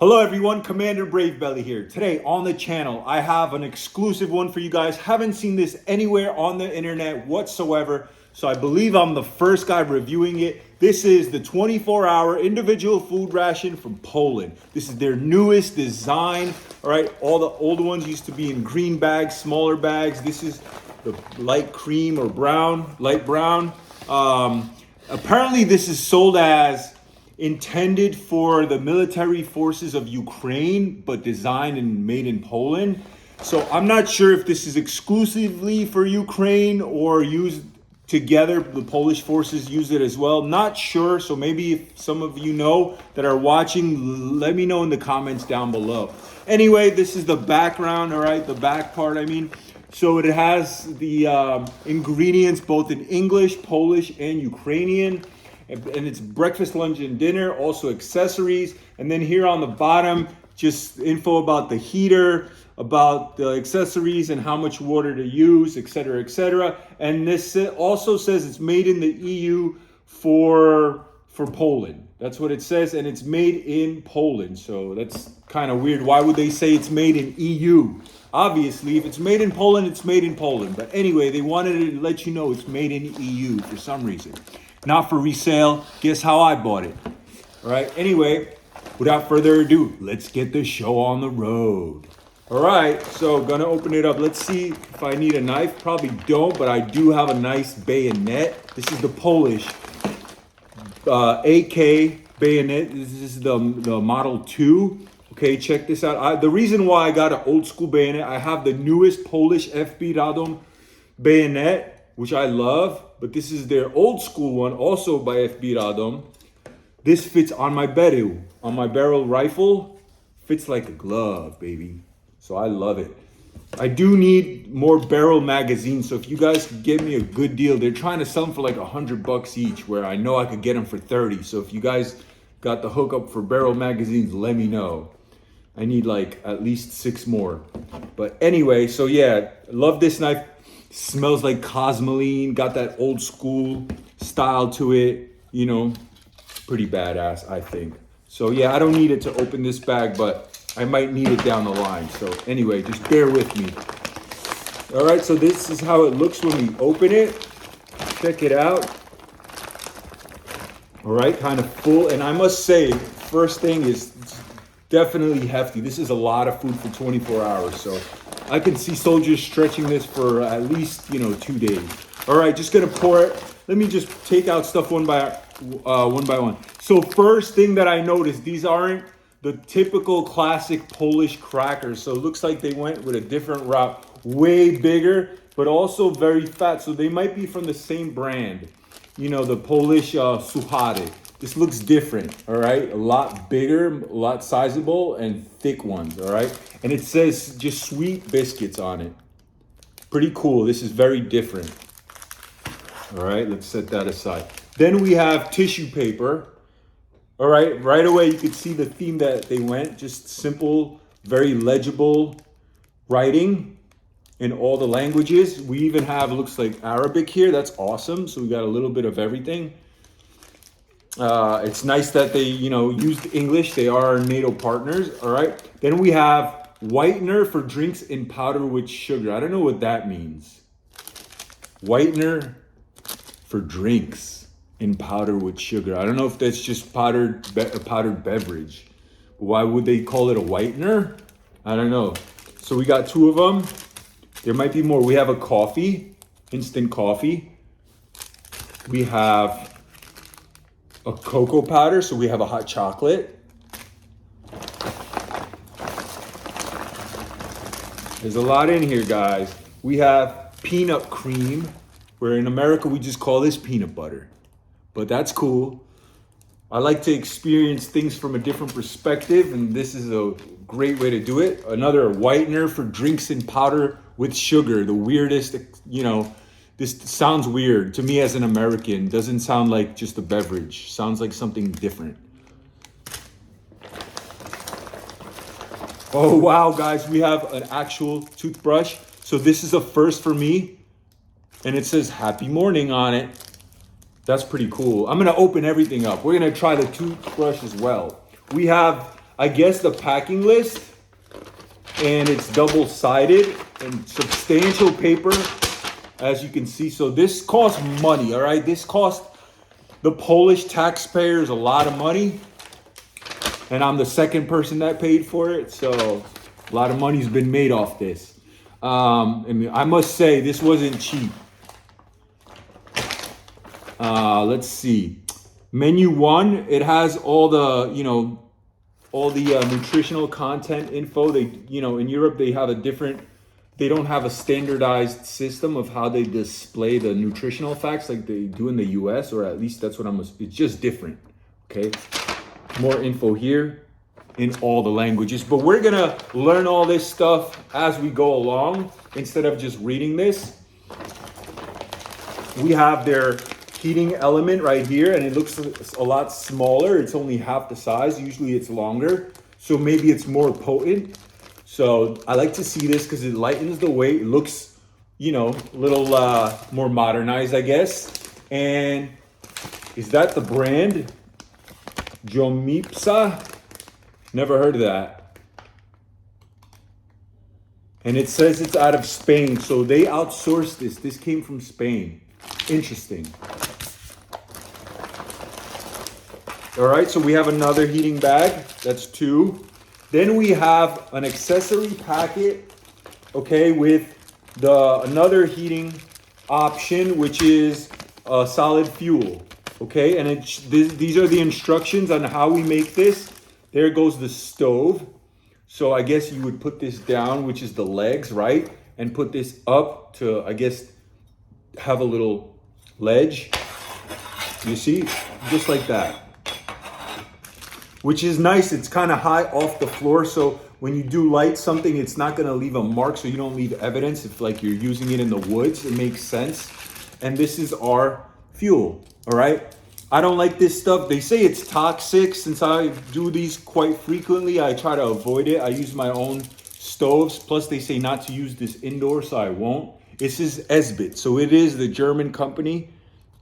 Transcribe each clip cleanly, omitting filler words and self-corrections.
Hello everyone, Commander Bravebelly here. Today on the channel, I have an exclusive one for you guys. Haven't seen this anywhere on the internet whatsoever, so I believe I'm the first guy reviewing it. This is the 24-hour individual food ration from Poland. This is their newest design, all right? All the old ones used to be in green bags, smaller bags. This is the light cream or brown, light brown. Apparently this is sold as intended for the military forces of Ukraine, but designed and made in Poland. So I'm not sure if this is exclusively for Ukraine or used together. The Polish forces use it as well. Not sure. So maybe if some of you know that are watching, let me know in the comments down below. Anyway, this is the background, all right? The back part, I mean. So it has the ingredients both in English, Polish, and Ukrainian. And it's breakfast, lunch, and dinner, also accessories. And then here on the bottom, just info about the heater, about the accessories and how much water to use, etc., etc. And this also says it's made in the EU for Poland. That's what it says, and it's made in Poland. So that's kind of weird. Why would they say it's made in EU? Obviously, if it's made in Poland, it's made in Poland. But anyway, they wanted to let you know it's made in EU for some reason. Not for resale. Guess how I bought it. All right. Anyway, without further ado, let's get the show on the road. All right. So gonna open it up. Let's see if I need a knife. Probably don't, but I do have a nice bayonet. This is the Polish AK bayonet. This is the Model 2. Okay, check this out. The reason why I got an old school bayonet, I have the newest Polish FB Radom bayonet, which I love. But this is their old school one, also by FB Radom. This fits on my barrel rifle. Fits like a glove, baby. So I love it. I do need more barrel magazines. So if you guys could give me a good deal, they're trying to sell them for like $100 each, where I know I could get them for 30. So if you guys got the hookup for barrel magazines, let me know. I need like at least 6 more. But anyway, so yeah, love this knife. Smells like cosmoline, got that old school style to it, you know, pretty badass, I think. So yeah, I don't need it to open this bag, but I might need it down the line. So anyway, just bear with me. All right, so this is how it looks when we open it. Check it out. All right, kind of full. And I must say, first thing is definitely hefty. This is a lot of food for 24 hours. So I can see soldiers stretching this for at least, 2 days. All right, just gonna pour it. Let me just take out stuff one by one. So first thing that I noticed, these aren't the typical classic Polish crackers. So it looks like they went with a different route, way bigger, but also very fat. So they might be from the same brand, the Polish Suchary. This looks different, all right? A lot bigger, a lot sizable, and thick ones, all right? And it says just sweet biscuits on it. Pretty cool. This is very different. All right, let's set that aside. Then we have tissue paper. All right, right away you could see the theme that they went. Just simple, very legible writing in all the languages. We even have, looks like Arabic here. That's awesome. So we got a little bit of everything. It's nice that they, used English. They are NATO partners, all right? Then we have whitener for drinks in powder with sugar. I don't know what that means. Whitener for drinks in powder with sugar. I don't know if that's just powdered beverage. Why would they call it a whitener? I don't know. So we got 2 of them. There might be more. We have a coffee, instant coffee. We have a cocoa powder, so we have a hot chocolate. There's a lot in here, guys. We have peanut cream, where in America we just call this peanut butter. But that's cool. I like to experience things from a different perspective, and this is a great way to do it. Another whitener for drinks in powder with sugar. The weirdest, this sounds weird to me as an American. Doesn't sound like just a beverage. Sounds like something different. Oh, wow, guys, we have an actual toothbrush. So this is a first for me. And it says happy morning on it. That's pretty cool. I'm gonna open everything up. We're gonna try the toothbrush as well. We have I guess the packing list, and it's double-sided and substantial paper, as you can see. So this costs money, all right? This costs the Polish taxpayers a lot of money, and I'm the second person that paid for it, so a lot of money's been made off this. And I must say, this wasn't cheap. Let's see. Menu 1, it has all the, all the nutritional content info. They, in Europe, they have they don't have a standardized system of how they display the nutritional facts like they do in the US, or at least that's what it's just different, okay? More info here in all the languages, but we're gonna learn all this stuff as we go along instead of just reading this. We have their heating element right here, and it looks a lot smaller. It's only half the size. Usually it's longer, so maybe it's more potent. So I like to see this because it lightens the weight. It looks, a little more modernized, I guess. And is that the brand? Jomipsa? Never heard of that. And it says it's out of Spain, so they outsourced this. This came from Spain. Interesting. All right, so we have another heating bag. That's 2. Then we have an accessory packet, okay, with another heating option, which is solid fuel, okay? And these are the instructions on how we make this. There goes the stove. So I guess you would put this down, which is the legs, right? And put this up to, I guess, have a little ledge. You see, just like that. Which is nice. It's kind of high off the floor, so when you do light something, it's not going to leave a mark, so you don't leave evidence if like you're using it in the woods. It makes sense. And this is our fuel, all right? I don't like this stuff. They say it's toxic. Since I do these quite frequently, I try to avoid it. I use my own stoves. Plus, they say not to use this indoor, so I won't. This is Esbit, so it is the German company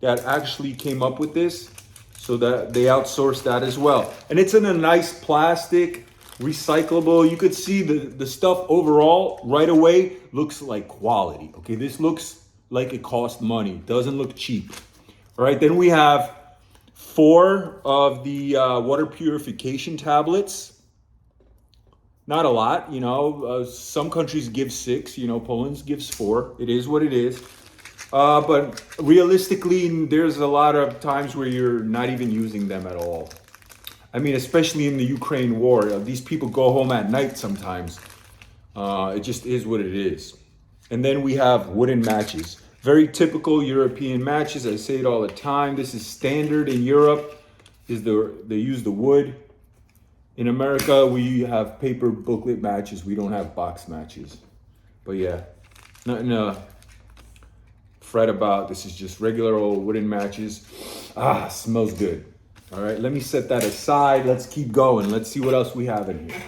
that actually came up with this. So that they outsource that as well. And it's in a nice plastic, recyclable. You could see the stuff overall right away looks like quality. Okay, this looks like it cost money. Doesn't look cheap. All right, then we have 4 of the water purification tablets. Not a lot, some countries give 6, Poland gives 4. It is what it is. But realistically, there's a lot of times where you're not even using them at all. I mean, especially in the Ukraine war, these people go home at night sometimes. It just is what it is. And then we have wooden matches. Very typical European matches. I say it all the time. This is standard in Europe. They use the wood. In America, we have paper booklet matches. We don't have box matches. But yeah, nothing fret about. This is just regular old wooden matches. Smells good. All right, let me set that aside. Let's keep going. Let's see what else we have in here.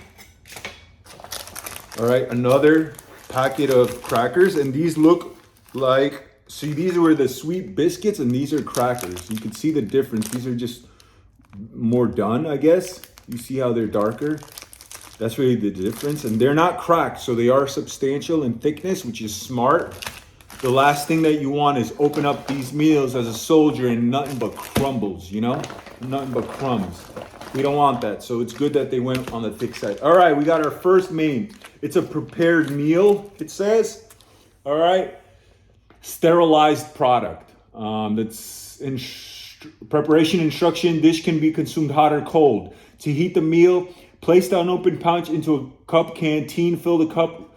All right, another packet of crackers, and these look like, see, these were the sweet biscuits and these are crackers. You can see the difference. These are just more done, I guess. You see how they're darker? That's really the difference. And they're not cracked, so they are substantial in thickness, which is smart. The last thing that you want is open up these meals as a soldier and nothing but crumbles, Nothing but crumbs. We don't want that. So it's good that they went on the thick side. All right, we got our first main. It's a prepared meal, it says. All right. Sterilized product. That's preparation instruction. Dish can be consumed hot or cold. To heat the meal, place the unopened pouch into a cup canteen. Fill the cup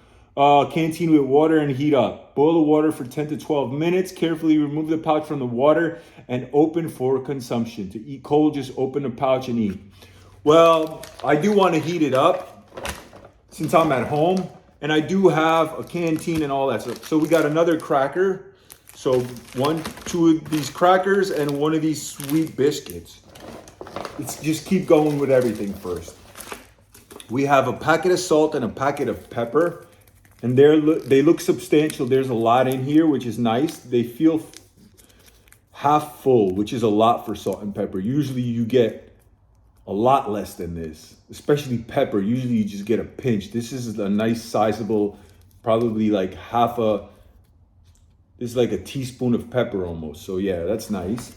canteen with water and heat up. Boil the water for 10 to 12 minutes. Carefully remove the pouch from the water and open for consumption. To eat cold, just open the pouch and eat. Well, I do want to heat it up since I'm at home, and I do have a canteen and all that stuff. So we got another cracker. So 2 of these crackers and 1 of these sweet biscuits. Let's just keep going with everything first. We have a packet of salt and a packet of pepper. And they look substantial. There's a lot in here, which is nice. They feel half full, which is a lot for salt and pepper. Usually you get a lot less than this, especially pepper. Usually you just get a pinch. This is a nice sizable, probably like this is like a teaspoon of pepper almost. So yeah, that's nice.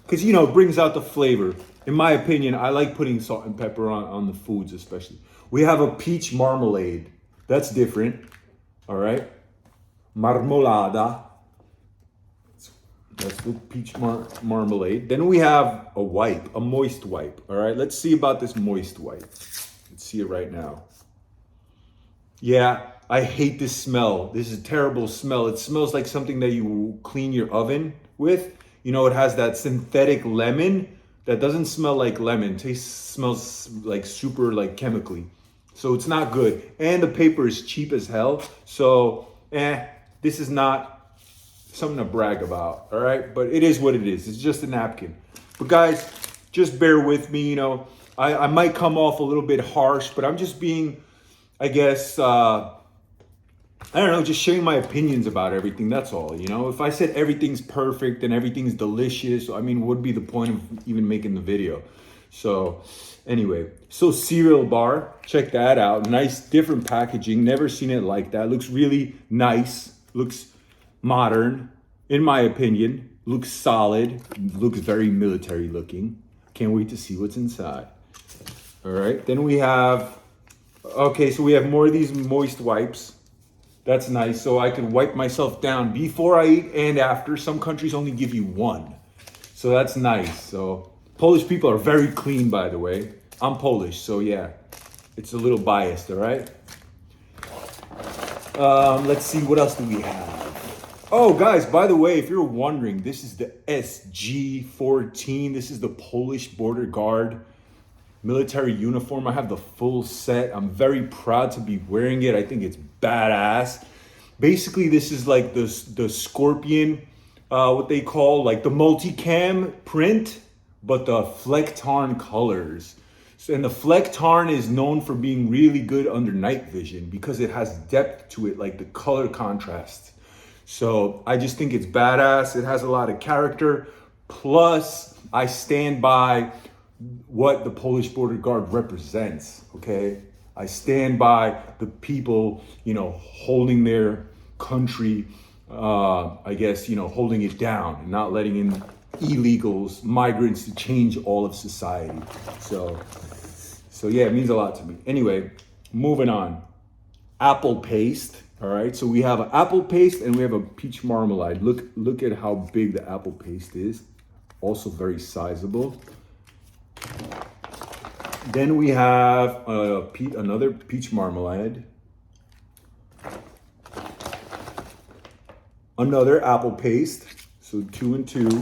Because, you know, it brings out the flavor. In my opinion, I like putting salt and pepper on the foods especially. We have a peach marmalade. That's different, all right? Marmolada. That's the peach marmalade. Then we have a moist wipe, all right? Let's see about this moist wipe. Let's see it right now. Yeah, I hate this smell. This is a terrible smell. It smells like something that you clean your oven with. You know, it has that synthetic lemon that doesn't smell like lemon. Smells like super like chemically. So it's not good. And the paper is cheap as hell. So, this is not something to brag about, all right? But it is what it is. It's just a napkin. But guys, just bear with me. You know, I might come off a little bit harsh, but I'm just being, I guess, I don't know, just sharing my opinions about everything. That's all, you know? If I said everything's perfect and everything's delicious, I mean, what would be the point of even making the video? So anyway, so cereal bar, check that out. Nice, different packaging. Never seen it like that. Looks really nice. Looks modern, in my opinion. Looks solid. Looks very military looking. Can't wait to see what's inside. All right, then we have, okay, so we have more of these moist wipes. That's nice, so I can wipe myself down before I eat and after. Some countries only give you one. So that's nice. So Polish people are very clean, by the way. I'm Polish, so yeah, it's a little biased, all right? Let's see, what else do we have? Oh, guys, by the way, if you're wondering, this is the SG-14. This is the Polish Border Guard military uniform. I have the full set. I'm very proud to be wearing it. I think it's badass. Basically, this is like the Scorpion, what they call like the multicam print, but the Flecktarn colors. So, and the Flecktarn is known for being really good under night vision because it has depth to it, like the color contrast. So I just think it's badass. It has a lot of character. Plus, I stand by what the Polish Border Guard represents, okay? I stand by the people, you know, holding their country, I guess, you know, holding it down and not letting in illegals, migrants to change all of society. So yeah, it means a lot to me. Anyway, moving on. Apple paste, all right? So we have an apple paste and we have a peach marmalade. Look at how big the apple paste is. Also very sizable. Then we have another peach marmalade, another apple paste, so 2 and 2.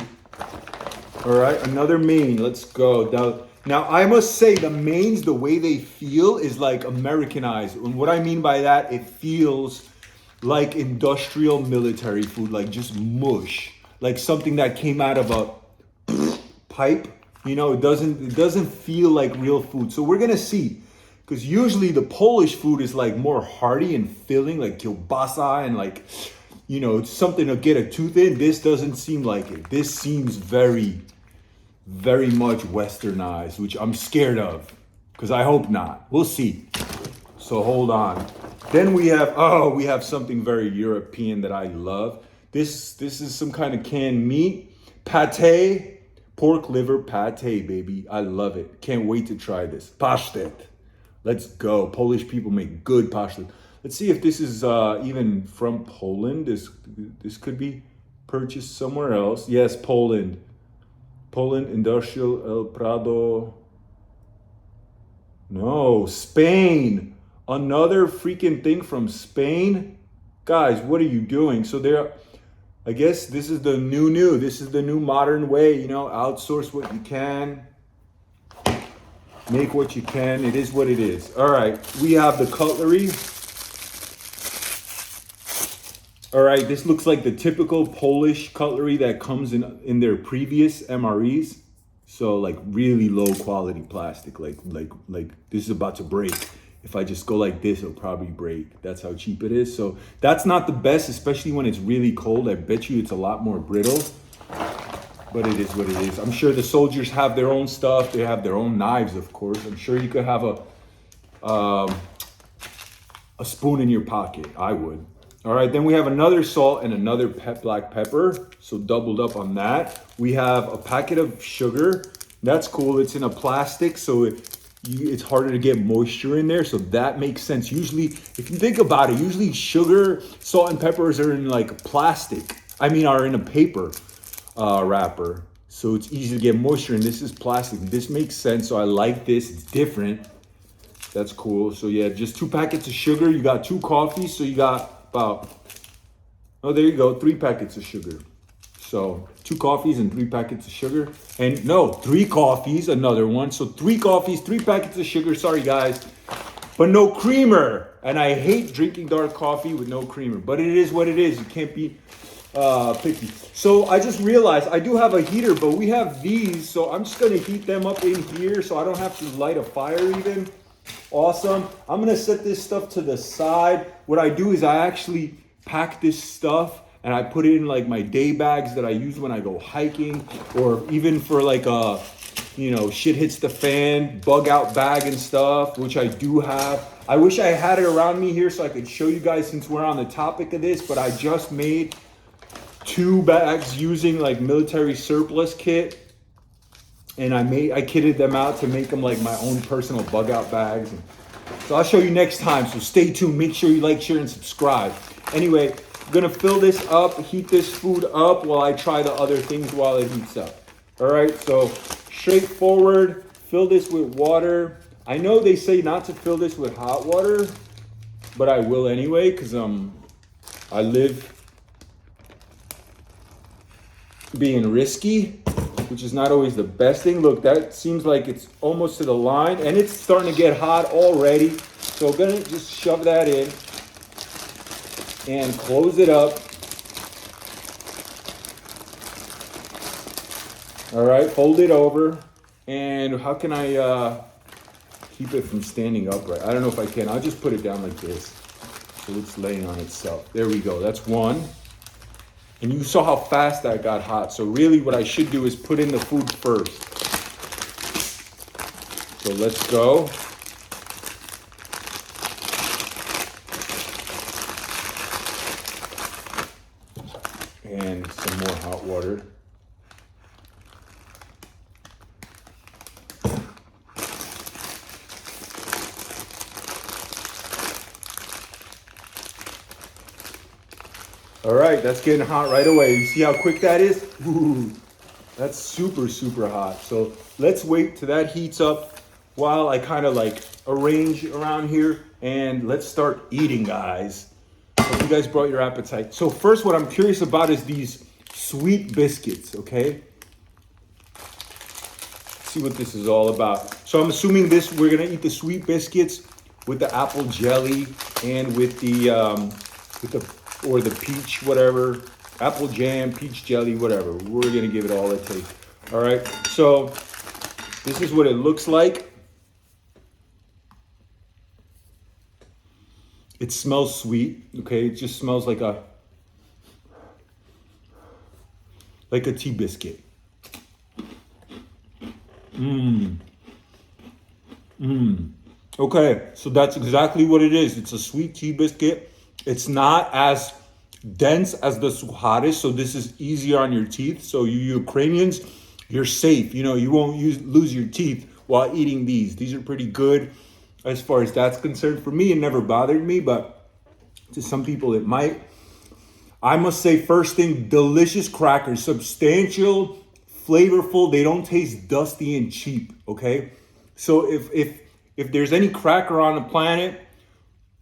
All right, another main. Let's go. Now I must say the mains, the way they feel is like Americanized. And what I mean by that, it feels like industrial military food, like just mush, like something that came out of a pipe. You know, it doesn't feel like real food. So we're gonna see, because usually the Polish food is like more hearty and filling, like kielbasa and like, you know, it's something to get a tooth in. This doesn't seem like it. This seems very, very much westernized, which I'm scared of, because I hope not. We'll see. So hold on. Then we have something very European that I love. This is some kind of canned meat, pate. Pork liver pate, baby. I love it. Can't wait to try this. Pasztet. Let's go. Polish people make good pasztet. Let's see if this is even from Poland. This could be purchased somewhere else. Yes, Poland. Poland Industrial El Prado. No, Spain. Another freaking thing from Spain. Guys, what are you doing? So I guess this is the new. This is the new modern way, you know, outsource what you can, make what you can. It is what it is. All right, we have the cutlery. All right, this looks like the typical Polish cutlery that comes in their previous MREs. So like really low quality plastic, like this is about to break. If I just go like this, it'll probably break. That's how cheap it is. So that's not the best, especially when it's really cold. I bet you it's a lot more brittle. but it is what it is. I'm sure the soldiers have their own stuff. They have their own knives, of course. I'm sure you could have a spoon in your pocket. I would. All right, then we have another salt and another black pepper. So doubled up on that. We have a packet of sugar. That's cool. It's in a plastic, so it's harder to get moisture in there. So that makes sense. Usually, if you think about it, usually sugar, salt, and peppers are in like plastic. Are in a paper wrapper. So it's easy to get moisture, and this is plastic. This makes sense, so I like this. It's different. That's cool. So yeah, just 2 packets of sugar. You got 2 coffees, so you got about, oh, there you go, 3 packets of sugar. So 2 coffees and 3 packets of sugar. And no, 3 coffees, another one. So 3 coffees, 3 packets of sugar. Sorry, guys. But no creamer. And I hate drinking dark coffee with no creamer. But it is what it is. You can't be picky. So I just realized I do have a heater, but we have these. So I'm just going to heat them up in here so I don't have to light a fire even. Awesome. I'm going to set this stuff to the side. What I do is I actually pack this stuff and I put it in like my day bags that I use when I go hiking, or even for like shit hits the fan, bug out bag and stuff, which I do have. I wish I had it around me here so I could show you guys since we're on the topic of this, but I just made 2 bags using like military surplus kit. And I kitted them out to make them like my own personal bug out bags. So I'll show you next time. So stay tuned. Make sure you like, share, and subscribe. Anyway, I'm gonna fill this up, heat this food up while I try the other things while it heats up. All right, so straightforward. Fill this with water. I know they say not to fill this with hot water, but I will anyway because I live being risky, which is not always the best thing. Look, that seems like it's almost to the line, and it's starting to get hot already. So I'm gonna just shove that in and close it up. All right, fold it over. And how can I keep it from standing upright? I don't know if I can. I'll just put it down like this so it's laying on itself. There we go. That's one. And you saw how fast that got hot. So really what I should do is put in the food first. So let's go. And some more hot water. All right, that's getting hot right away. You see how quick that is? Ooh, that's super, super hot. So let's wait till that heats up while I kind of like arrange around here, and let's start eating, guys. Hope you guys brought your appetite. So first, what I'm curious about is these sweet biscuits, okay? Let's see what this is all about. So I'm assuming we're gonna eat the sweet biscuits with the apple jelly and with the or the peach, whatever, apple jam, peach jelly, whatever. We're gonna give it all a taste. All right, so this is what it looks like. It smells sweet, okay? It just smells like a tea biscuit. Okay, so that's exactly what it is. It's a sweet tea biscuit. It's not as dense as the suhares, so this is easier on your teeth. So you Ukrainians, you're safe. You know, you won't lose your teeth while eating these. These are pretty good as far as that's concerned. For me, it never bothered me, but to some people it might. I must say, first thing, delicious crackers, substantial, flavorful. They don't taste dusty and cheap, okay? So if there's any cracker on the planet,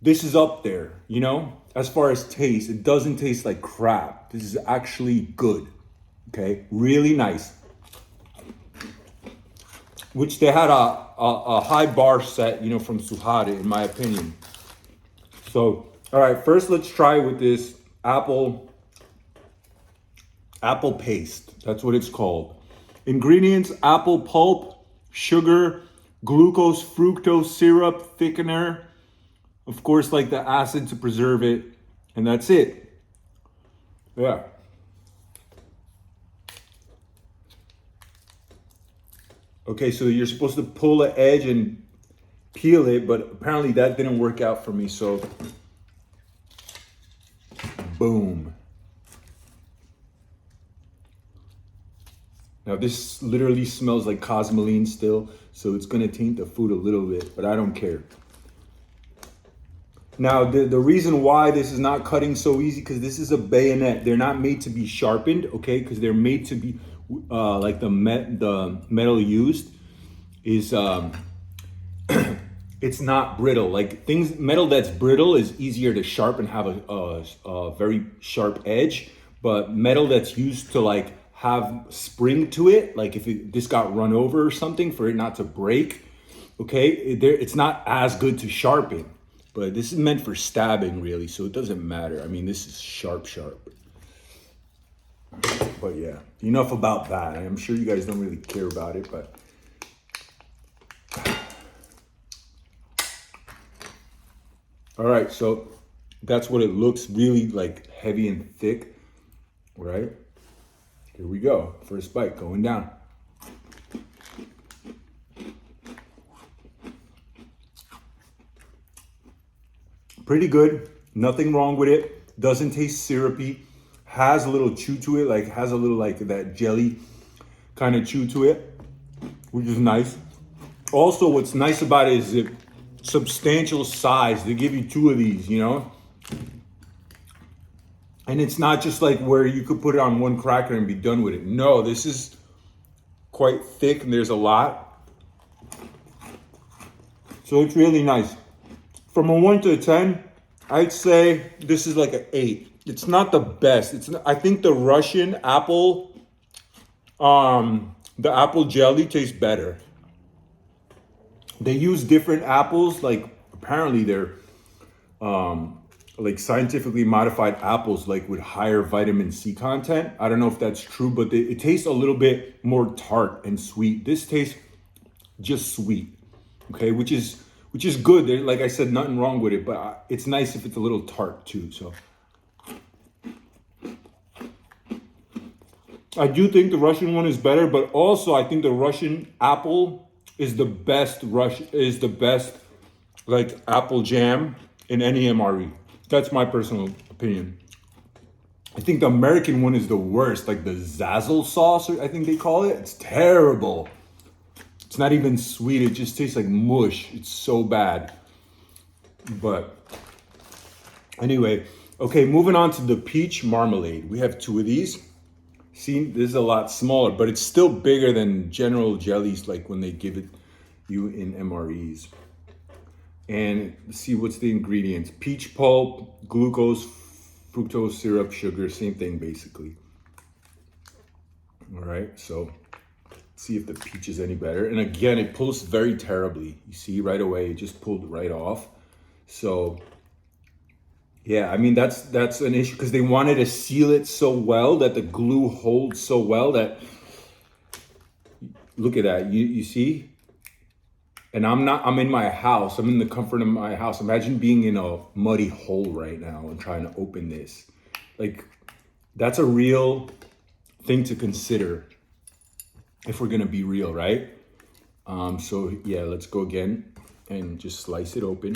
this is up there, you know, as far as taste. It doesn't taste like crap. This is actually good, okay? Really nice. Which they had a high bar set, you know, from Suhare, in my opinion. So, all right, first let's try with this apple paste. That's what it's called. Ingredients: apple pulp, sugar, glucose, fructose syrup, thickener, of course, like the acid to preserve it, and that's it. Yeah. Okay, so you're supposed to pull the edge and peel it, but apparently that didn't work out for me, so boom. Now this literally smells like cosmoline still, so it's gonna taint the food a little bit, but I don't care. Now the reason why this is not cutting so easy, because this is a bayonet. They're not made to be sharpened, okay? Because they're made to be like the metal used is it's not brittle. Like metal that's brittle is easier to sharpen, have a very sharp edge. But metal that's used to like have spring to it, like if this got run over or something, for it not to break, okay, it's not as good to sharpen. But this is meant for stabbing, really, so it doesn't matter. I mean, this is sharp. But yeah, enough about that. I'm sure you guys don't really care about it, but all right, so that's what it looks, really like heavy and thick, right? Here we go, first bite going down. Pretty good, nothing wrong with it. Doesn't taste syrupy, has a little chew to it, like has a little like that jelly kind of chew to it, which is nice. Also, what's nice about it is the substantial size. They give you 2 of these, you know? And it's not just like where you could put it on one cracker and be done with it. No, this is quite thick and there's a lot. So it's really nice. From a 1 to a 10, I'd say this is like an 8. It's not the best. I think the Russian apple, the apple jelly tastes better. They use different apples, like apparently they're like scientifically modified apples, like with higher vitamin C content. I don't know if that's true, but it tastes a little bit more tart and sweet. This tastes just sweet, okay, which is good. Like I said, nothing wrong with it, but it's nice if it's a little tart too. So I do think the Russian one is better, but also I think the Russian apple is the best like apple jam in any MRE. That's my personal opinion. I think the American one is the worst, like the Zazzle sauce, I think they call it. It's terrible. It's not even sweet. It just tastes like mush. It's so bad. But anyway, okay, moving on to the peach marmalade. We have 2 of these. See, this is a lot smaller, but it's still bigger than general jellies, like when they give it you in MREs. And let's see, what's the ingredients? Peach pulp, glucose, fructose syrup, sugar, same thing basically. All right, so see if the peach is any better. And again, it pulls very terribly. You see right away, it just pulled right off. So yeah, I mean, that's an issue because they wanted to seal it so well that the glue holds so well that, look at that, you see? And I'm in my house. I'm in the comfort of my house. Imagine being in a muddy hole right now and trying to open this. Like, that's a real thing to consider if we're gonna be real, right? So yeah, let's go again and just slice it open.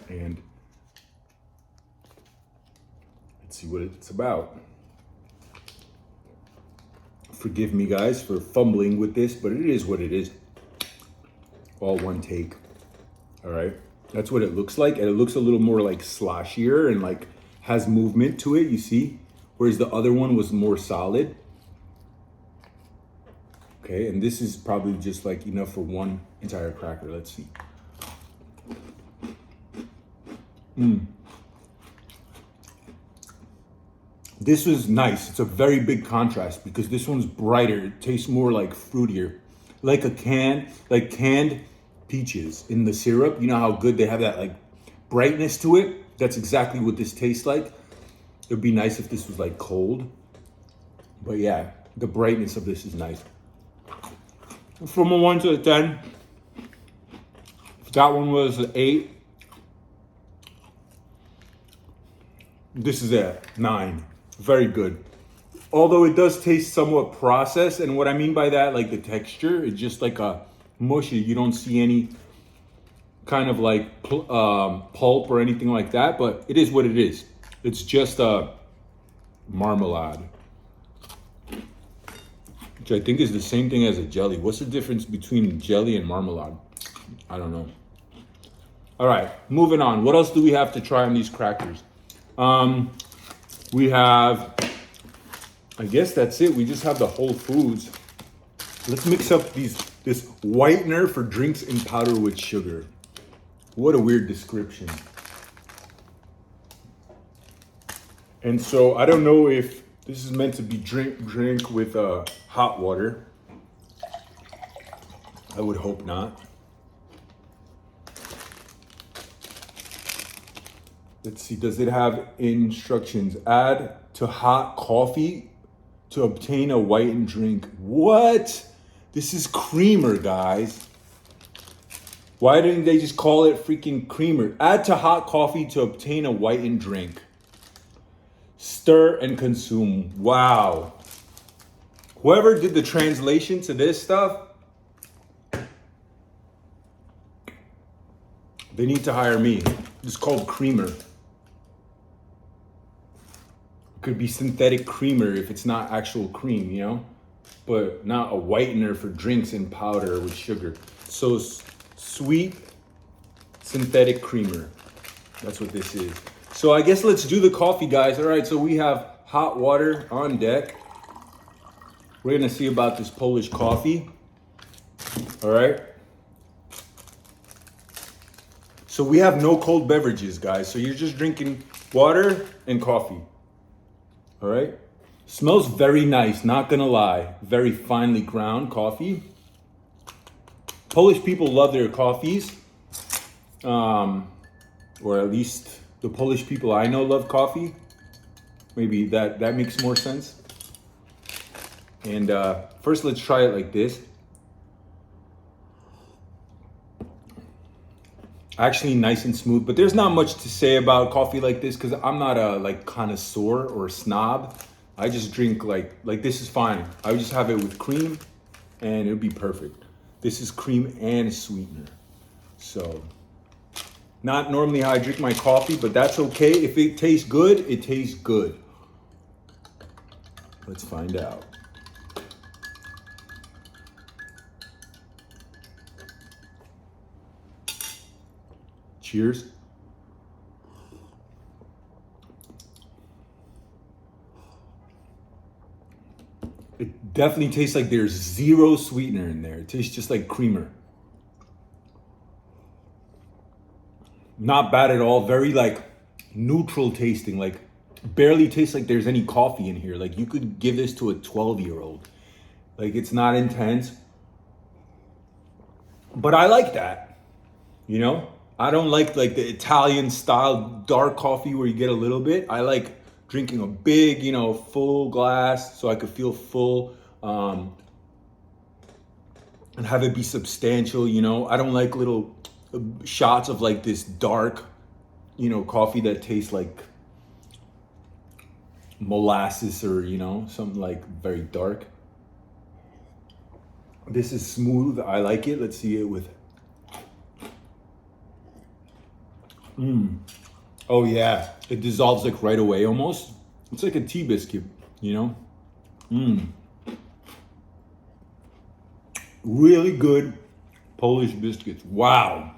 And let's see what it's about. Forgive me guys for fumbling with this, but it is what it is. All one take. All right, that's what it looks like. And it looks a little more like sloshier and like has movement to it, you see? Whereas the other one was more solid. Okay, and this is probably just like enough for one entire cracker. Let's see. This was nice. It's a very big contrast because this one's brighter. It tastes more like fruitier, like canned peaches in the syrup. You know how good they have that like brightness to it? That's exactly what this tastes like. It'd be nice if this was like cold, but yeah, the brightness of this is nice. From a 1 to a 10, that one was an 8. This is a 9. Very good. although it does taste somewhat processed. And what I mean by that, like the texture, it's just like a mushy. You don't see any kind of like pulp or anything like that, but it is what it is. It's just a marmalade, which I think is the same thing as a jelly. What's the difference between jelly and marmalade? I don't know. All right, moving on. What else do we have to try on these crackers? We have, I guess that's it. We just have the Whole Foods. Let's mix up this whitener for drinks in powder with sugar. What a weird description. And so I don't know if this is meant to be drink with hot water. I would hope not. Let's see, does it have instructions? Add to hot coffee to obtain a whitened drink. What? This is creamer, guys. Why didn't they just call it freaking creamer? Add to hot coffee to obtain a whitened drink. Stir and consume. Wow. Whoever did the translation to this stuff, they need to hire me. It's called creamer. It could be synthetic creamer if it's not actual cream, you know? But not a whitener for drinks in powder with sugar. So sweet synthetic creamer. That's what this is. So I guess let's do the coffee, guys. All right, so we have hot water on deck. We're gonna see about this Polish coffee. All right. So we have no cold beverages, guys. So you're just drinking water and coffee. All right. Smells very nice, not gonna lie. Very finely ground coffee. Polish people love their coffees. Or at least the Polish people I know love coffee. Maybe that makes more sense. And first let's try it like this. Actually nice and smooth, but there's not much to say about coffee like this because I'm not a like connoisseur or a snob. I just drink like this is fine. I would just have it with cream and it would be perfect. This is cream and sweetener. So not normally how I drink my coffee, but that's okay. If it tastes good, it tastes good. Let's find out. Cheers. It definitely tastes like there's zero sweetener in there. It tastes just like creamer. Not bad at all. Very like neutral tasting. Like barely tastes like there's any coffee in here. Like you could give this to a 12-year-old. Like it's not intense. But I like that. You know? I don't like the Italian style dark coffee where you get a little bit. I like drinking a big, you know, full glass so I could feel full and have it be substantial, you know. I don't like little shots of like this dark, you know, coffee that tastes like molasses or, you know, something like very dark. This is smooth. I like it. Let's see it with. Oh yeah, it dissolves like right away almost. It's like a tea biscuit, you know? Really good Polish biscuits. Wow.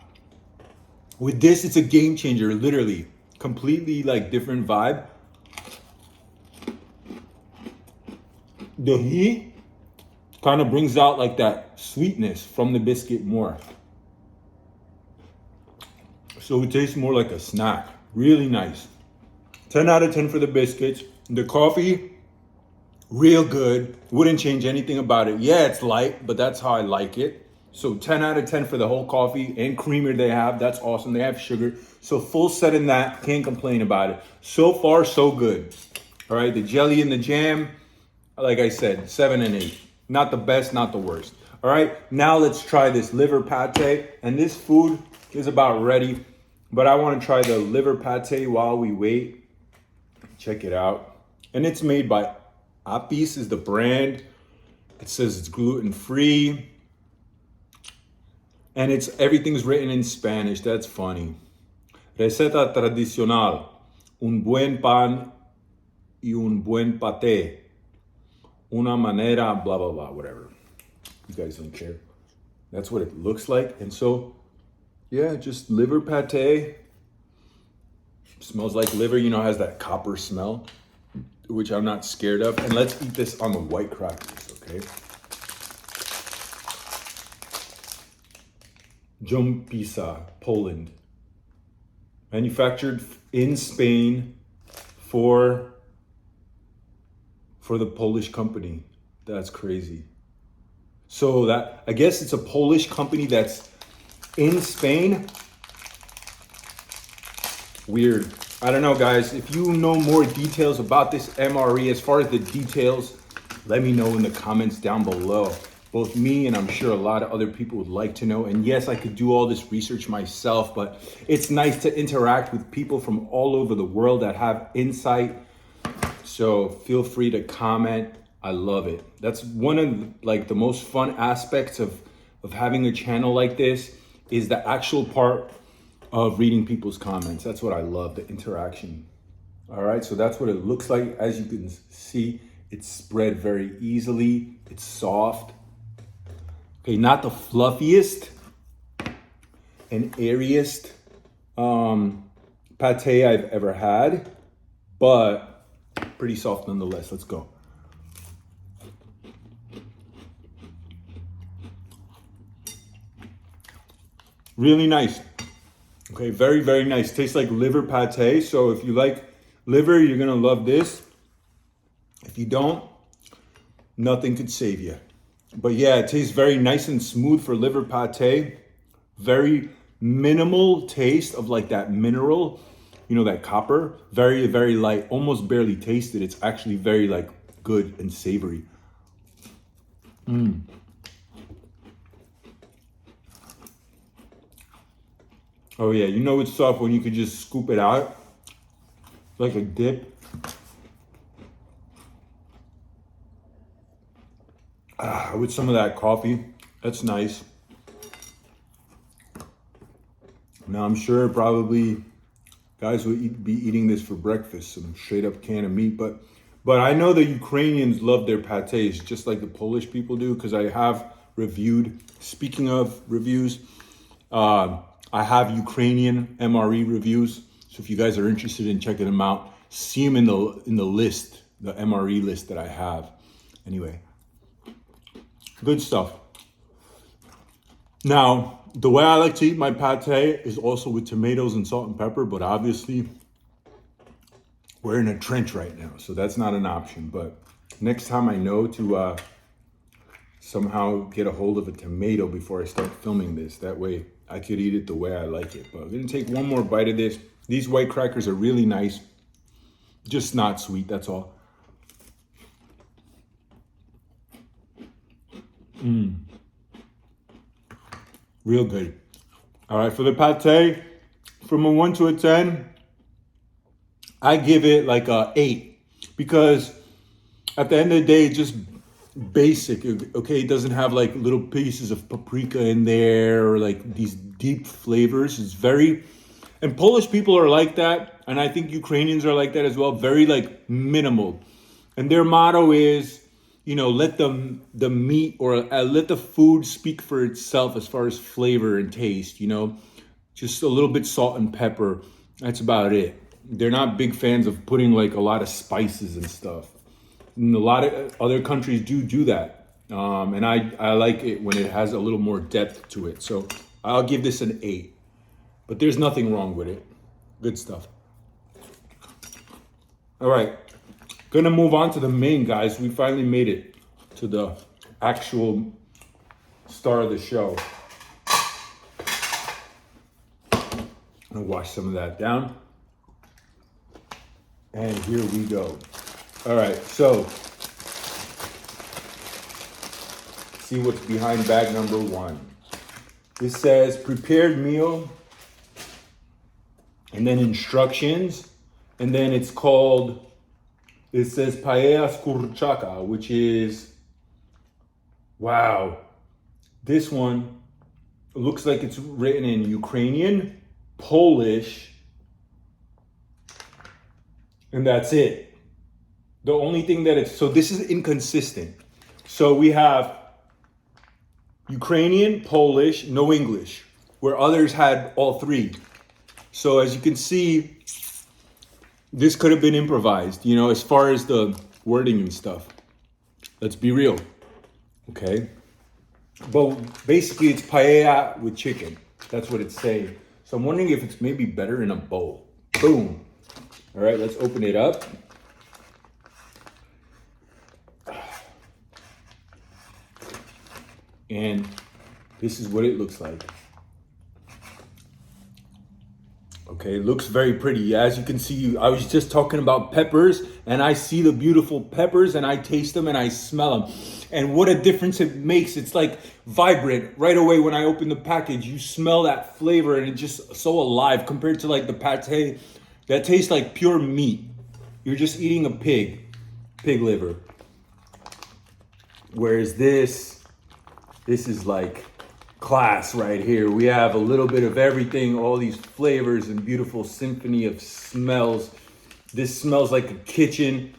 With this, it's a game changer, literally. Completely like different vibe. The heat kind of brings out like that sweetness from the biscuit more. So it tastes more like a snack. Really nice. 10 out of 10 for the biscuits. The coffee, real good. Wouldn't change anything about it. Yeah, it's light, but that's how I like it. So 10 out of 10 for the whole coffee and creamer they have. That's awesome. They have sugar. So full set in that. Can't complain about it. So far, so good. All right, the jelly and the jam, like I said, 7 and 8. Not the best, not the worst. All right, now let's try this liver pate. And this food is about ready. But I want to try the liver pate while we wait. Check it out. And it's made by Apis is the brand. It says it's gluten-free. And everything's written in Spanish. That's funny. Receta tradicional. Un buen pan y un buen pate. Una manera, blah, blah, blah, whatever. You guys don't care. That's what it looks like. And so, yeah, just liver pate. Smells like liver, has that copper smell, which I'm not scared of. And let's eat this on the white crackers, okay? Jompisa, Poland. Manufactured in Spain for the Polish company. That's crazy. So I guess it's a Polish company that's in Spain. Weird. I don't know, guys. If you know more details about this MRE, as far as the details, let me know in the comments down below. Both me and I'm sure a lot of other people would like to know. And yes, I could do all this research myself, but it's nice to interact with people from all over the world that have insight. So feel free to comment. I love it. That's one of the most fun aspects of having a channel like this, is the actual part of reading people's comments. That's what I love, the interaction. All right, so that's what it looks like. As you can see, it's spread very easily. It's soft. Okay, not the fluffiest and airiest pate I've ever had, but pretty soft nonetheless. Let's go. Really nice. Okay, very, very nice. Tastes like liver pate. So if you like liver, you're gonna love this. If you don't, nothing could save you. But yeah, it tastes very nice and smooth for liver pate. Very minimal taste of that mineral, that copper. Very, very light, almost barely tasted. It's actually very good and savory. Oh yeah, it's soft when you could just scoop it out like a dip. With some of that coffee, that's nice. Now I'm sure probably guys would be eating this for breakfast, some straight up can of meat. But I know the Ukrainians love their pates just like the Polish people do, because I have reviewed. Speaking of reviews, I have Ukrainian MRE reviews. So if you guys are interested in checking them out, see them in the list, the MRE list that I have. Anyway, good stuff. Now, the way I like to eat my pate is also with tomatoes and salt and pepper, but obviously we're in a trench right now, so that's not an option. But next time I know to somehow get a hold of a tomato before I start filming this. That way I could eat it the way I like it. But I'm gonna take one more bite of this. These white crackers are really nice, just not sweet, that's all. Real good. All right, for the pate, from a 1 to a 10, I give it a 8, because at the end of the day, it's just basic, okay? It doesn't have little pieces of paprika in there or these deep flavors. It's very, and Polish people are like that, and I think Ukrainians are like that as well, very minimal. And their motto is, let the meat or let the food speak for itself as far as flavor and taste, just a little bit salt and pepper. That's about it. They're not big fans of putting a lot of spices and stuff. And a lot of other countries do that. And I like it when it has a little more depth to it. So I'll give this an 8, but there's nothing wrong with it. Good stuff. All right. Gonna move on to the main, guys. We finally made it to the actual star of the show. I'm gonna wash some of that down. And here we go. All right, so see what's behind bag number 1. This says prepared meal, and then instructions, and then it's called It says paella skurczaka, which is, wow, this one looks like it's written in Ukrainian, Polish, and that's it. The only thing that it's, so this is inconsistent. So we have Ukrainian, Polish, no English, where others had all three. So as you can see, this could have been improvised, you know, as far as the wording and stuff. Let's be real, okay? But basically it's paella with chicken. That's what it's saying. So I'm wondering if it's maybe better in a bowl. Boom. All right, let's open it up. And this is what it looks like. Okay, it looks very pretty. As you can see, I was just talking about peppers, and I see the beautiful peppers, and I taste them, and I smell them. And what a difference it makes. It's like vibrant. Right away when I open the package, you smell that flavor, and it's just so alive compared to like the pate that tastes like pure meat. You're just eating a pig liver. Whereas this is like class right here. We have a little bit of everything, all these flavors and beautiful symphony of smells. This smells like a kitchen,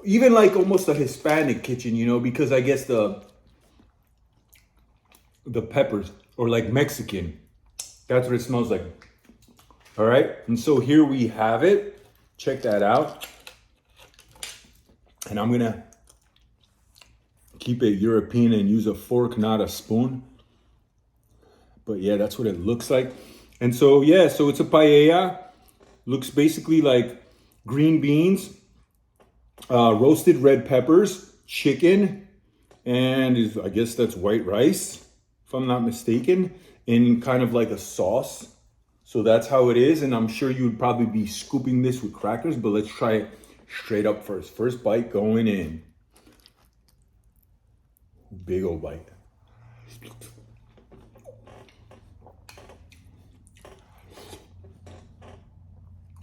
even like almost a Hispanic kitchen, you know, because I guess the peppers, or like Mexican, that's what it smells like. All right, and so here we have it. Check that out. And I'm gonna keep it European and use a fork, not a spoon. But yeah, that's what it looks like. And so, yeah, so it's a paella. Looks basically like green beans, roasted red peppers, chicken, and I guess that's white rice, if I'm not mistaken, in kind of like a sauce. So that's how it is. And I'm sure you would probably be scooping this with crackers, but let's try it straight up first. First bite going in. Big old bite.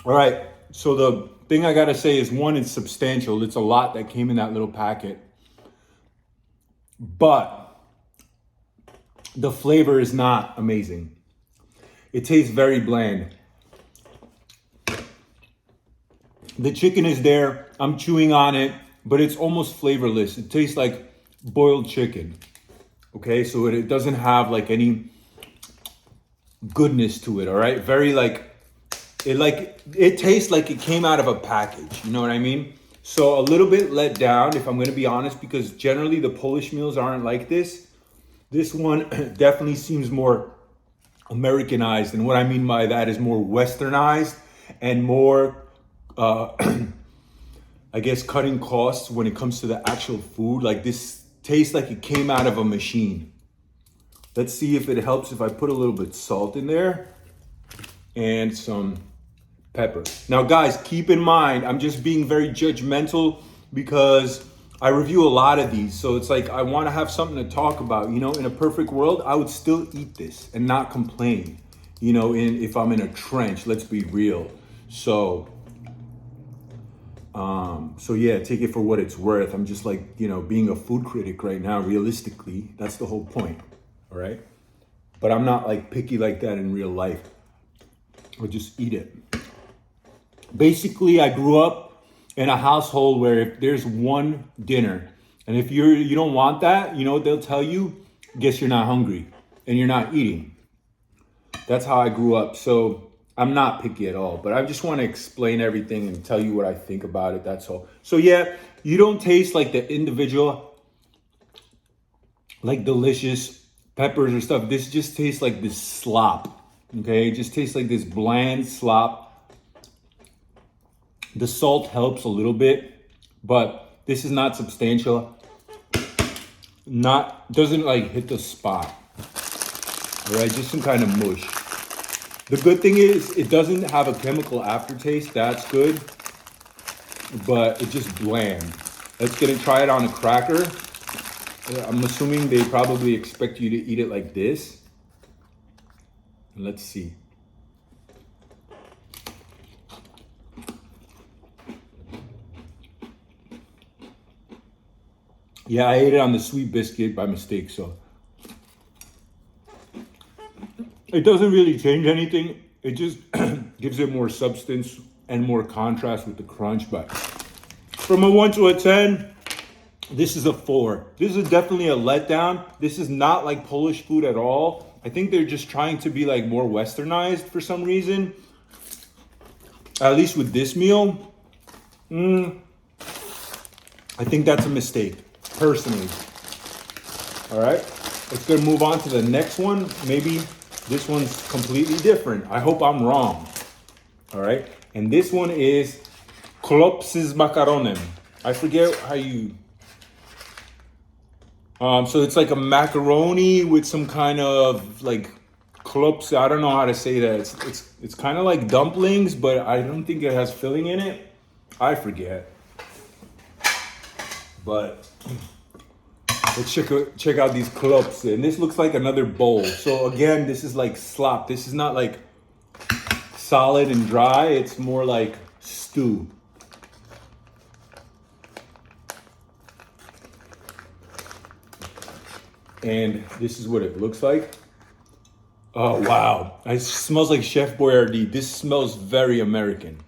All right, so the thing I gotta say is, one, it's substantial. It's a lot that came in that little packet. But the flavor is not amazing. It tastes very bland. The chicken is there, I'm chewing on it, but it's almost flavorless. It tastes like boiled chicken. Okay, so it doesn't have like any goodness to it, all right? Very it tastes like it came out of a package, you know what I mean? So a little bit let down, if I'm gonna be honest, because generally the Polish meals aren't like this. This one definitely seems more Americanized, and what I mean by that is more westernized and more, I guess, cutting costs when it comes to the actual food. Like, this tastes like it came out of a machine. Let's see if it helps if I put a little bit salt in there and some pepper. Now guys, keep in mind, I'm just being very judgmental because I review a lot of these. So it's like, I want to have something to talk about. You know, in a perfect world, I would still eat this and not complain, you know, if I'm in a trench, let's be real. So yeah, take it for what it's worth. I'm just like, you know, being a food critic right now, realistically, that's the whole point, all right? But I'm not like picky like that in real life. I'll just eat it. Basically, I grew up in a household where if there's one dinner, and if you don't want that, you know what they'll tell you? Guess you're not hungry and you're not eating. That's how I grew up. So I'm not picky at all, but I just want to explain everything and tell you what I think about it. That's all. So yeah, you don't taste like the individual, like delicious peppers or stuff. This just tastes like this slop. Okay, it just tastes like this bland slop. The salt helps a little bit, but this is not substantial. Doesn't like hit the spot. All right, just some kind of mush. The good thing is it doesn't have a chemical aftertaste. That's good, but it's just bland. Let's try it on a cracker. I'm assuming they probably expect you to eat it like this. Let's see. Yeah, I ate it on the sweet biscuit by mistake, so it doesn't really change anything. It just gives it more substance and more contrast with the crunch. But from a 1 to a 10, this is a 4. This is definitely a letdown. This is not like Polish food at all. I think they're just trying to be like more westernized for some reason. At least with this meal. I think that's a mistake, personally. All right, let's go move on to the next one. Maybe this one's completely different. I hope I'm wrong. All right, and this one is klopsy z makaronem. I forget how you. So it's like a macaroni with some kind of like klops. I don't know how to say that. It's kind of like dumplings, but I don't think it has filling in it. I forget. But let's check out these klops. And this looks like another bowl. So again, this is like slop. This is not like solid and dry. It's more like stew. And this is what it looks like. Oh, wow. It smells like Chef Boyardee. This smells very American,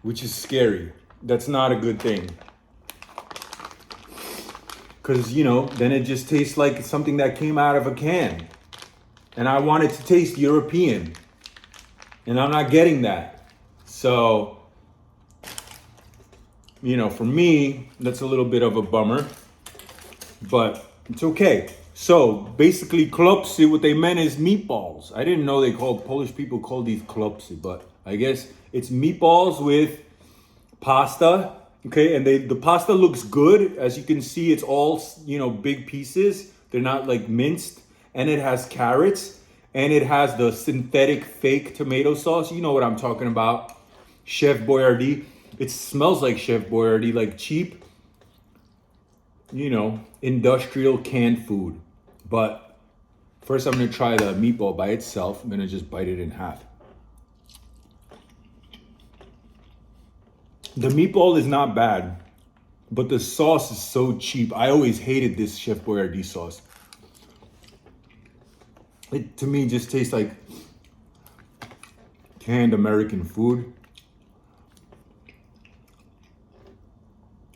which is scary. That's not a good thing. Because, you know, then it just tastes like something that came out of a can. And I want it to taste European. And I'm not getting that. So, you know, for me, that's a little bit of a bummer. But it's okay. So basically, klopsy, what they meant is meatballs. I didn't know Polish people called these klopsy, but I guess it's meatballs with pasta. Okay, and the pasta looks good. As you can see, it's all, you know, big pieces. They're not like minced. And it has carrots. And it has the synthetic fake tomato sauce. You know what I'm talking about. Chef Boyardee. It smells like Chef Boyardee, like cheap, you know, industrial canned food. But first I'm gonna try the meatball by itself. I'm gonna just bite it in half. The meatball is not bad, but the sauce is so cheap. I always hated this Chef Boyardee sauce. It, to me, just tastes like canned American food.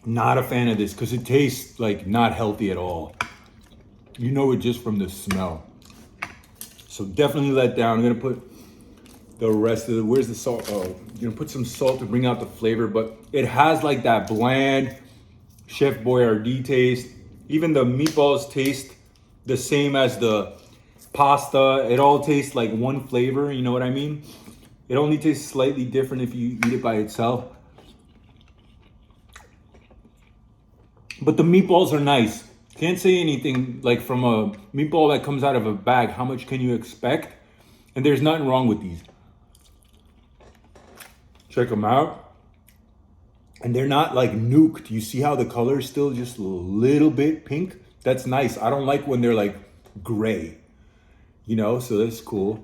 Not a fan of this because it tastes like not healthy at all. You know it just from the smell. So definitely let down. I'm gonna put the rest of the, where's the salt? Oh, you're gonna put some salt to bring out the flavor, but it has like that bland Chef Boyardee taste. Even the meatballs taste the same as the pasta. It all tastes like one flavor, you know what I mean? It only tastes slightly different if you eat it by itself. But the meatballs are nice. Can't say anything like from a meatball that comes out of a bag. How much can you expect? And there's nothing wrong with these. Check them out. And they're not like nuked. You see how the color is still just a little bit pink? That's nice. I don't like when they're like gray. You know, so that's cool.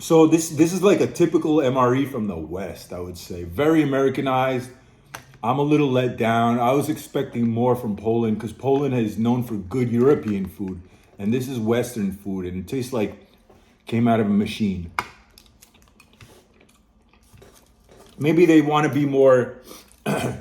So this is like a typical MRE from the West, I would say. Very Americanized. I'm a little let down. I was expecting more from Poland because Poland is known for good European food. And this is Western food and it tastes like came out of a machine. Maybe they want to be more, I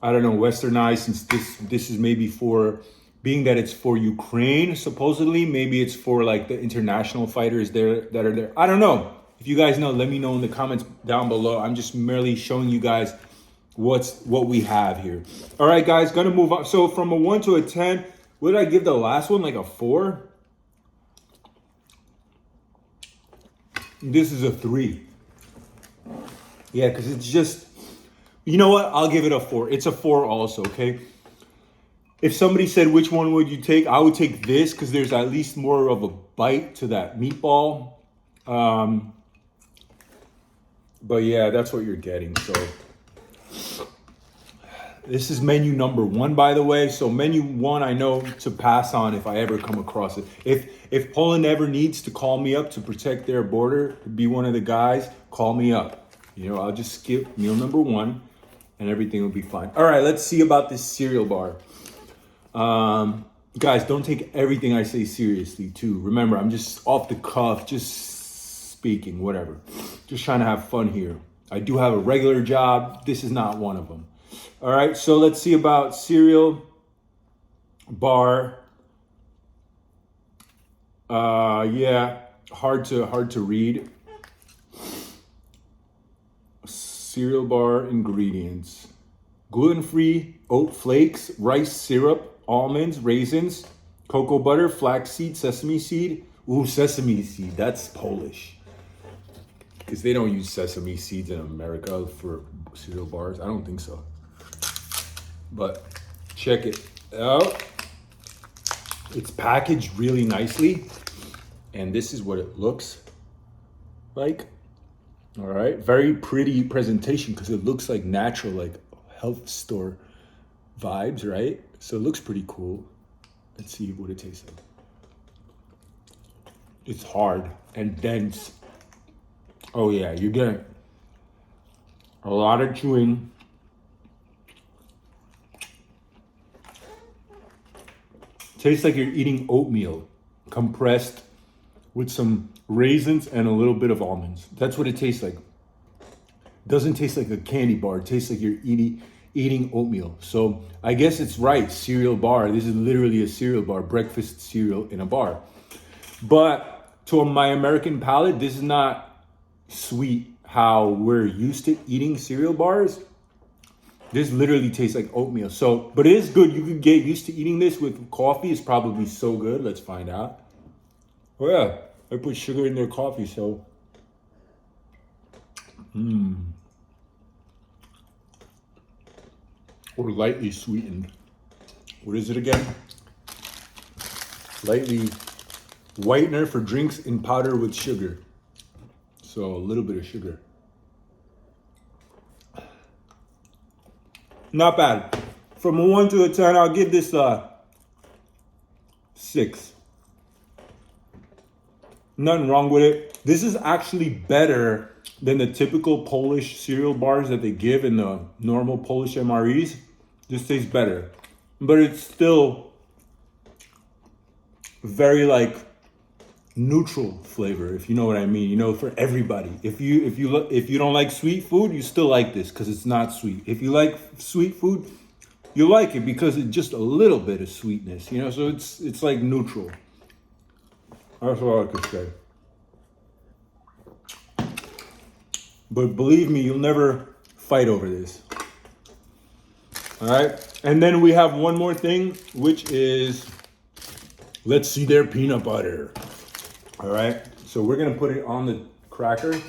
don't know, westernized since this is maybe for, being that it's for Ukraine, supposedly. Maybe it's for like the international fighters there that are there. I don't know. If you guys know, let me know in the comments down below. I'm just merely showing you guys what we have here. All right, guys, gonna move on. So from a 1 to a 10, what did I give the last one? Like a 4? This is a 3. Yeah, because it's just, you know what? I'll give it a 4. It's a 4 also, okay? If somebody said, which one would you take? I would take this because there's at least more of a bite to that meatball. But yeah, that's what you're getting. So this is menu number 1, by the way. So menu 1, I know to pass on if I ever come across it. If Poland ever needs to call me up to protect their border, be one of the guys, call me up. You know, I'll just skip meal number 1. and everything will be fine. All right, let's see about this cereal bar. Guys, don't take everything I say seriously too. Remember, I'm just off the cuff, just speaking, whatever. Just trying to have fun here. I do have a regular job. This is not one of them. All right, so let's see about cereal bar. Yeah, hard to read. Cereal bar ingredients: gluten-free oat flakes, rice syrup, almonds, raisins, cocoa butter, flaxseed, sesame seed. Ooh, sesame seed, that's Polish. Because they don't use sesame seeds in America for cereal bars. I don't think so. But check it out. It's packaged really nicely. And this is what it looks like. All right, very pretty presentation because it looks like natural, like health store vibes, right? So it looks pretty cool. Let's see what it tastes like. It's hard and dense. Oh yeah, you get a lot of chewing. Tastes like you're eating oatmeal, compressed with some raisins and a little bit of almonds. That's what it tastes like. Doesn't taste like a candy bar. It tastes like you're eating oatmeal. So I guess it's right, cereal bar. This is literally a cereal bar, breakfast cereal in a bar. But to my American palate, this is not sweet how we're used to eating cereal bars. This literally tastes like oatmeal. So, but it is good. You could get used to eating this with coffee. It's probably so good. Let's find out. Oh yeah, I put sugar in their coffee, so. Or lightly sweetened. What is it again? Lightly whitener for drinks in powder with sugar. So a little bit of sugar. Not bad. From a 1 to a 10, I'll give this a 6. Nothing wrong with it. This is actually better than the typical Polish cereal bars that they give in the normal Polish MREs. This tastes better, but it's still very like neutral flavor, if you know what I mean. You know, for everybody. If you don't like sweet food, you still like this because it's not sweet. If you like sweet food, you like it because it's just a little bit of sweetness. You know, so it's like neutral. That's all I could say. But believe me, you'll never fight over this. All right. And then we have one more thing, which is, let's see their peanut butter. All right. So we're going to put it on the cracker.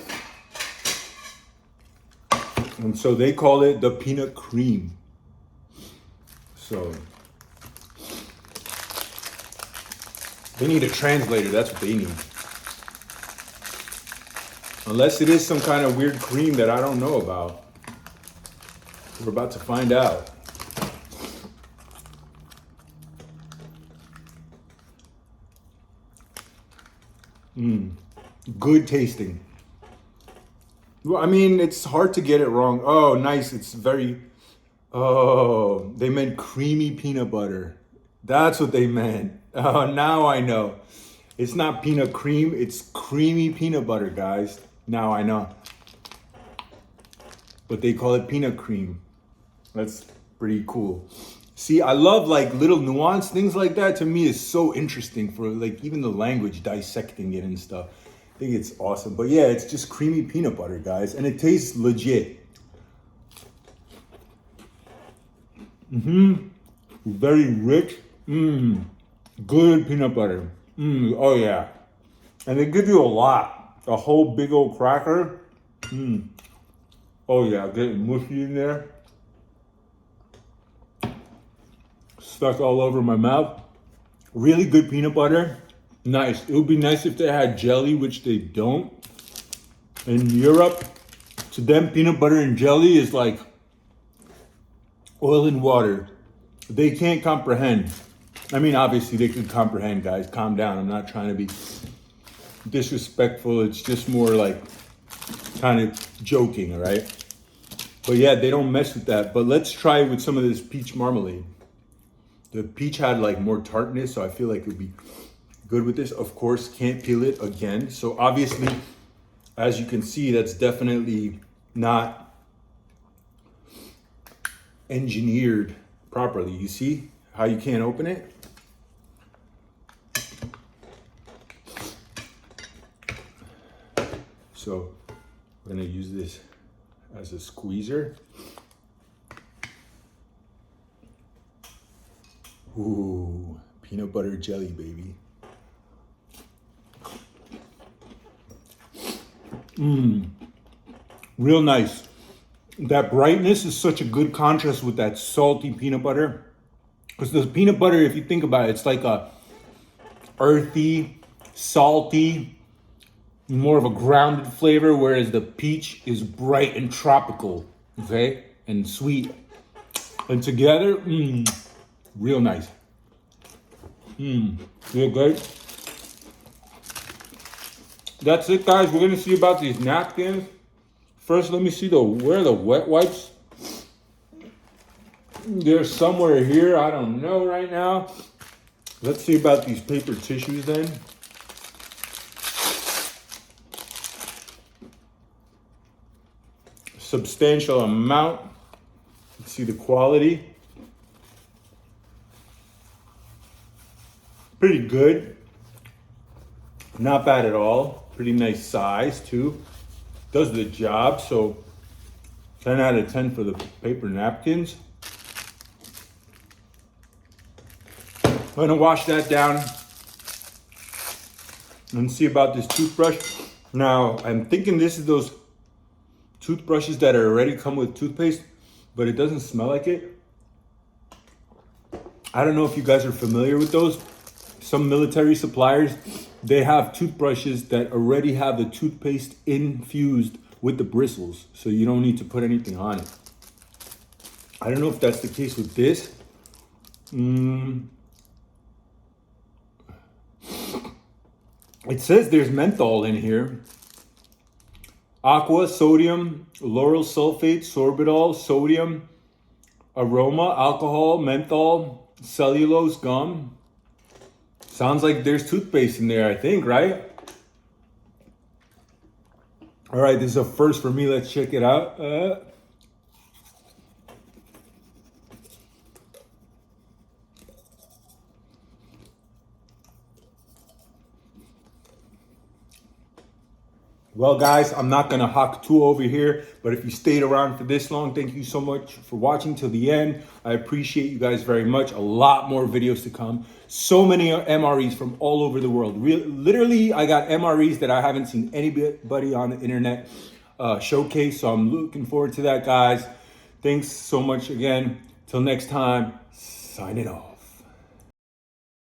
And so they call it the peanut cream. So they need a translator. That's what they need. Unless it is some kind of weird cream that I don't know about. We're about to find out. Good tasting. Well, I mean, it's hard to get it wrong. Oh, nice. It's very, oh, they meant creamy peanut butter. That's what they meant. Oh, now I know. It's not peanut cream, it's creamy peanut butter, guys. Now I know. But they call it peanut cream. That's pretty cool. See, I love like little nuance things like that. To me is so interesting for like even the language, dissecting it and stuff. I think it's awesome. But yeah, it's just creamy peanut butter, guys. And it tastes legit. Very rich. Good peanut butter. Oh yeah. And they give you a lot. A whole big old cracker. Oh yeah, getting mushy in there. Stuck all over my mouth. Really good peanut butter. Nice. It would be nice if they had jelly, which they don't. In Europe, to them, peanut butter and jelly is like oil and water. They can't comprehend. I mean, obviously they could comprehend, guys. Calm down. I'm not trying to be disrespectful. It's just more like kind of joking, all right? But yeah, they don't mess with that. But let's try it with some of this peach marmalade. The peach had like more tartness, so I feel like it would be good with this. Of course, can't peel it again. So obviously, as you can see, that's definitely not engineered properly. You see how you can't open it? So we're gonna use this as a squeezer. Ooh, peanut butter jelly, baby. Real nice. That brightness is such a good contrast with that salty peanut butter. Because the peanut butter, if you think about it, it's like a earthy, salty, more of a grounded flavor, whereas the peach is bright and tropical, okay? And sweet. And together, real nice. Real good. That's it, guys. We're gonna see about these napkins. First, let me see where are the wet wipes? They're somewhere here. I don't know right now. Let's see about these paper tissues then. Substantial amount. Let's see the quality. Pretty good. Not bad at all. Pretty nice size too. Does the job. So 10 out of 10 for the paper napkins. I'm gonna wash that down and see about this toothbrush. Now, I'm thinking this is those toothbrushes that are already come with toothpaste, but it doesn't smell like it. I don't know if you guys are familiar with those. Some military suppliers, they have toothbrushes that already have the toothpaste infused with the bristles, so you don't need to put anything on it. I don't know if that's the case with this. It says there's menthol in here. Aqua, sodium, lauryl sulfate, sorbitol, sodium, aroma, alcohol, menthol, cellulose, gum. Sounds like there's toothpaste in there, I think, right? All right, this is a first for me. Let's check it out. Well, guys, I'm not going to hawk two over here, but if you stayed around for this long, thank you so much for watching till the end. I appreciate you guys very much. A lot more videos to come. So many MREs from all over the world. Literally, I got MREs that I haven't seen anybody on the internet showcase, so I'm looking forward to that, guys. Thanks so much again. Till next time, signing off.